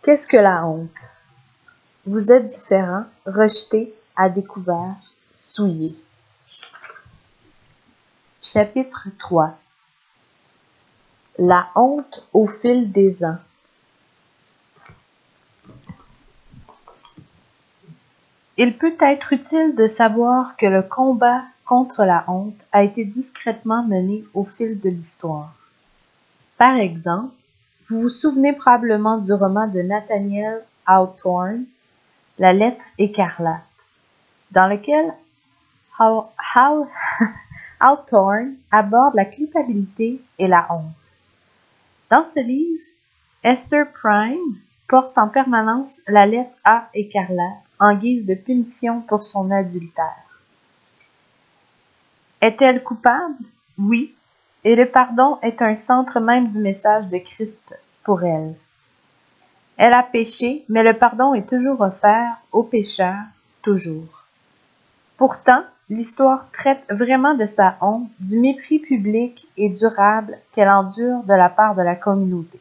Qu'est-ce que la honte? Vous êtes différent, rejeté, à découvert, souillé. Chapitre 3. La honte au fil des ans. Il peut être utile de savoir que le combat contre la honte a été discrètement mené au fil de l'histoire. Par exemple, vous vous souvenez probablement du roman de Nathaniel Hawthorne, La lettre écarlate, dans lequel Hawthorne aborde la culpabilité et la honte. Dans ce livre, Esther Prynne porte en permanence la lettre A écarlate en guise de punition pour son adultère. Est-elle coupable? Oui, et le pardon est un centre même du message de Christ pour elle. Elle a péché, mais le pardon est toujours offert aux pécheurs, toujours. Pourtant, l'histoire traite vraiment de sa honte, du mépris public et durable qu'elle endure de la part de la communauté.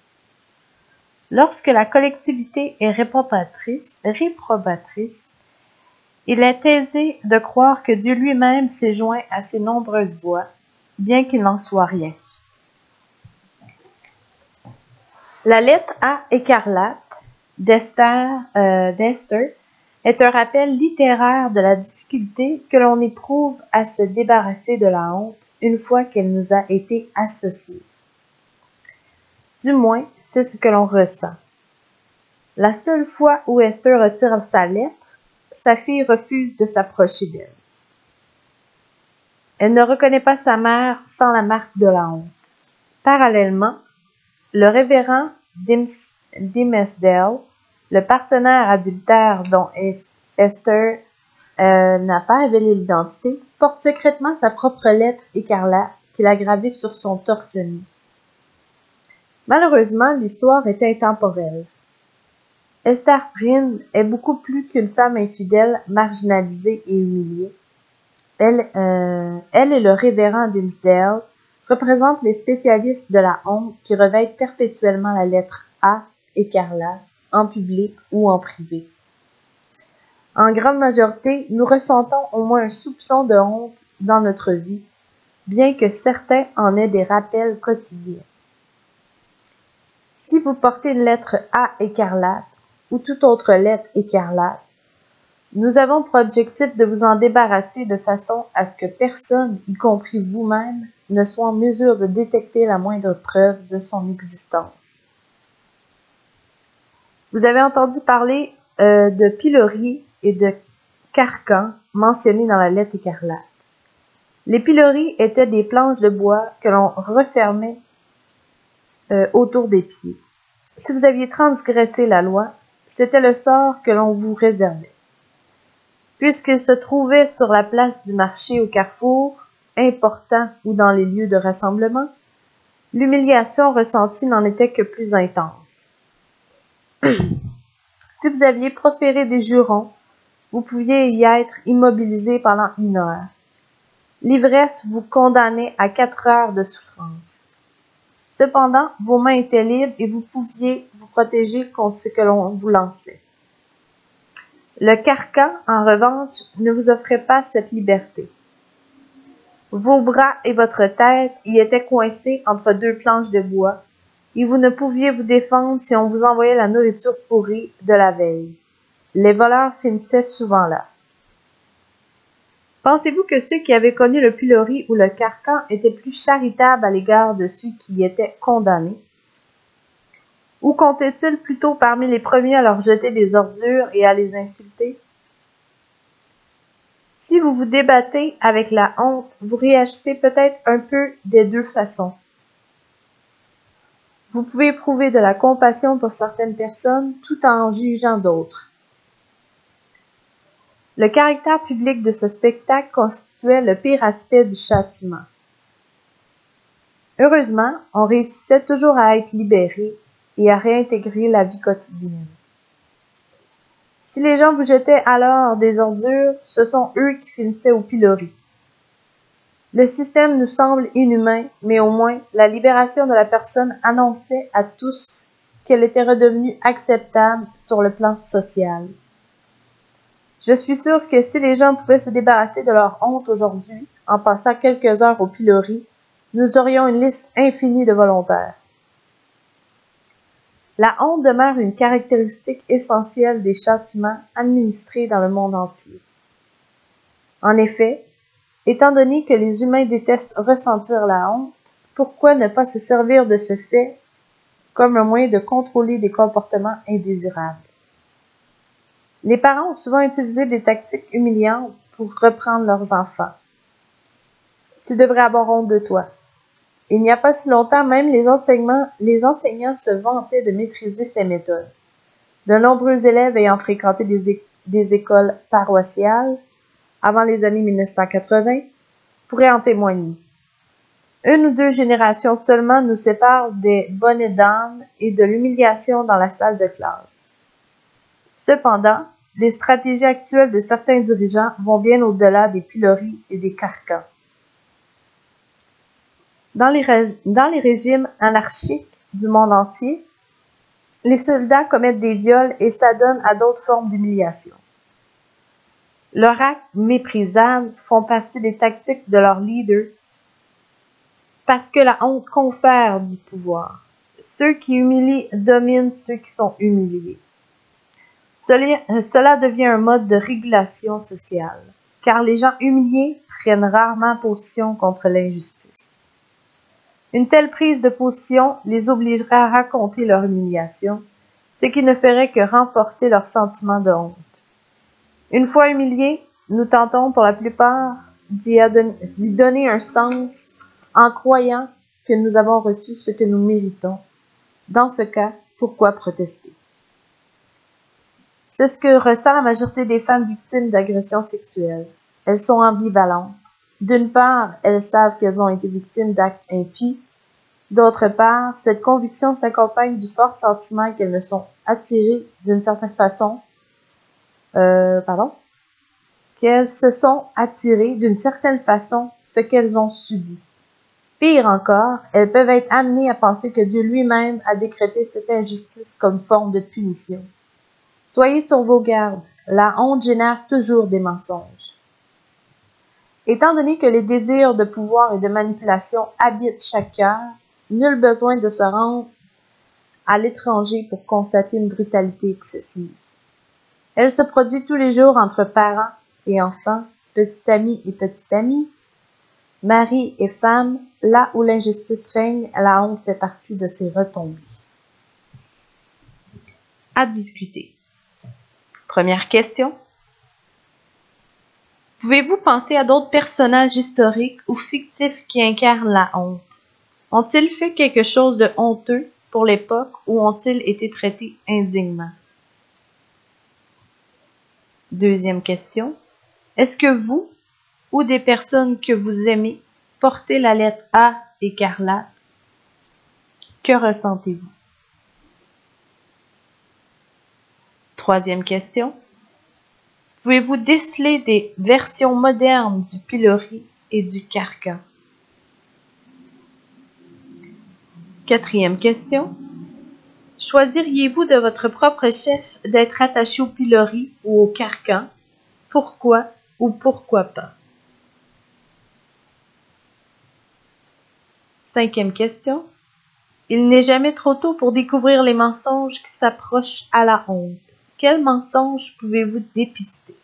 Lorsque la collectivité est réprobatrice, il est aisé de croire que Dieu lui-même s'est joint à ces nombreuses voix, bien qu'il n'en soit rien. La lettre A écarlate d'Esther est un rappel littéraire de la difficulté que l'on éprouve à se débarrasser de la honte une fois qu'elle nous a été associée. Du moins, c'est ce que l'on ressent. La seule fois où Esther retire sa lettre, sa fille refuse de s'approcher d'elle. Elle ne reconnaît pas sa mère sans la marque de la honte. Parallèlement, le révérend Dimmesdale, le partenaire adultère dont Esther n'a pas révélé l'identité, porte secrètement sa propre lettre écarlate qu'il a gravée sur son torse nu. Malheureusement, l'histoire est intemporelle. Esther Prynne est beaucoup plus qu'une femme infidèle, marginalisée et humiliée. Elle et le révérend Dimmesdale représentent les spécialistes de la honte qui revêtent perpétuellement la lettre A écarlate, en public ou en privé. En grande majorité, nous ressentons au moins un soupçon de honte dans notre vie, bien que certains en aient des rappels quotidiens. Si vous portez une lettre A écarlate ou toute autre lettre écarlate, nous avons pour objectif de vous en débarrasser de façon à ce que personne, y compris vous-même, ne soit en mesure de détecter la moindre preuve de son existence. Vous avez entendu parler de piloris et de carcans mentionnés dans la lettre écarlate. Les piloris étaient des planches de bois que l'on refermait autour des pieds. Si vous aviez transgressé la loi, c'était le sort que l'on vous réservait. Puisqu'il se trouvait sur la place du marché au carrefour, important ou dans les lieux de rassemblement, l'humiliation ressentie n'en était que plus intense. Si vous aviez proféré des jurons, vous pouviez y être immobilisé pendant 1 heure. L'ivresse vous condamnait à 4 heures de souffrance. Cependant, vos mains étaient libres et vous pouviez vous protéger contre ce que l'on vous lançait. Le carcan, en revanche, ne vous offrait pas cette liberté. Vos bras et votre tête y étaient coincés entre 2 planches de bois, et vous ne pouviez vous défendre si on vous envoyait la nourriture pourrie de la veille. Les voleurs finissaient souvent là. Pensez-vous que ceux qui avaient connu le pilori ou le carcan étaient plus charitables à l'égard de ceux qui y étaient condamnés? Ou comptaient-ils plutôt parmi les premiers à leur jeter des ordures et à les insulter? Si vous vous débattez avec la honte, vous réagissez peut-être un peu des 2 façons. Vous pouvez éprouver de la compassion pour certaines personnes tout en jugeant d'autres. Le caractère public de ce spectacle constituait le pire aspect du châtiment. Heureusement, on réussissait toujours à être libéré et à réintégrer la vie quotidienne. Si les gens vous jetaient alors des ordures, ce sont eux qui finissaient au pilori. Le système nous semble inhumain, mais au moins la libération de la personne annonçait à tous qu'elle était redevenue acceptable sur le plan social. Je suis sûre que si les gens pouvaient se débarrasser de leur honte aujourd'hui, en passant quelques heures au pilori, nous aurions une liste infinie de volontaires. La honte demeure une caractéristique essentielle des châtiments administrés dans le monde entier. En effet, étant donné que les humains détestent ressentir la honte, pourquoi ne pas se servir de ce fait comme un moyen de contrôler des comportements indésirables? Les parents ont souvent utilisé des tactiques humiliantes pour reprendre leurs enfants. Tu devrais avoir honte de toi. Il n'y a pas si longtemps, même les enseignants se vantaient de maîtriser ces méthodes. De nombreux élèves ayant fréquenté des écoles paroissiales avant les années 1980 pourraient en témoigner. Une ou deux générations seulement nous séparent des bonnets d'âne et de l'humiliation dans la salle de classe. Cependant, les stratégies actuelles de certains dirigeants vont bien au-delà des piloris et des carcans. Dans les régimes anarchiques du monde entier, les soldats commettent des viols et s'adonnent à d'autres formes d'humiliation. Leurs actes méprisables font partie des tactiques de leurs leaders parce que la honte confère du pouvoir. Ceux qui humilient dominent ceux qui sont humiliés. Cela devient un mode de régulation sociale, car les gens humiliés prennent rarement position contre l'injustice. Une telle prise de position les obligerait à raconter leur humiliation, ce qui ne ferait que renforcer leur sentiment de honte. Une fois humiliés, nous tentons pour la plupart d'y donner un sens en croyant que nous avons reçu ce que nous méritons. Dans ce cas, pourquoi protester? C'est ce que ressent la majorité des femmes victimes d'agressions sexuelles. Elles sont ambivalentes. D'une part, elles savent qu'elles ont été victimes d'actes impies. D'autre part, cette conviction s'accompagne du fort sentiment qu'elles ne sont attirées d'une certaine façon, qu'elles se sont attirées d'une certaine façon ce qu'elles ont subi. Pire encore, elles peuvent être amenées à penser que Dieu lui-même a décrété cette injustice comme forme de punition. Soyez sur vos gardes, la honte génère toujours des mensonges. Étant donné que les désirs de pouvoir et de manipulation habitent chaque cœur, nul besoin de se rendre à l'étranger pour constater une brutalité excessive. Elle se produit tous les jours entre parents et enfants, petits amis et petites amies, mari et femme, là où l'injustice règne, la honte fait partie de ses retombées. À discuter. Première question. Pouvez-vous penser à d'autres personnages historiques ou fictifs qui incarnent la honte? Ont-ils fait quelque chose de honteux pour l'époque ou ont-ils été traités indignement? Deuxième question. Est-ce que vous ou des personnes que vous aimez portez la lettre A écarlate? Que ressentez-vous? Troisième question. Pouvez-vous déceler des versions modernes du pilori et du carcan? Quatrième question. Choisiriez-vous de votre propre chef d'être attaché au pilori ou au carcan? Pourquoi ou pourquoi pas? Cinquième question. Il n'est jamais trop tôt pour découvrir les mensonges qui s'approchent à la honte. Quels mensonges pouvez-vous dépister?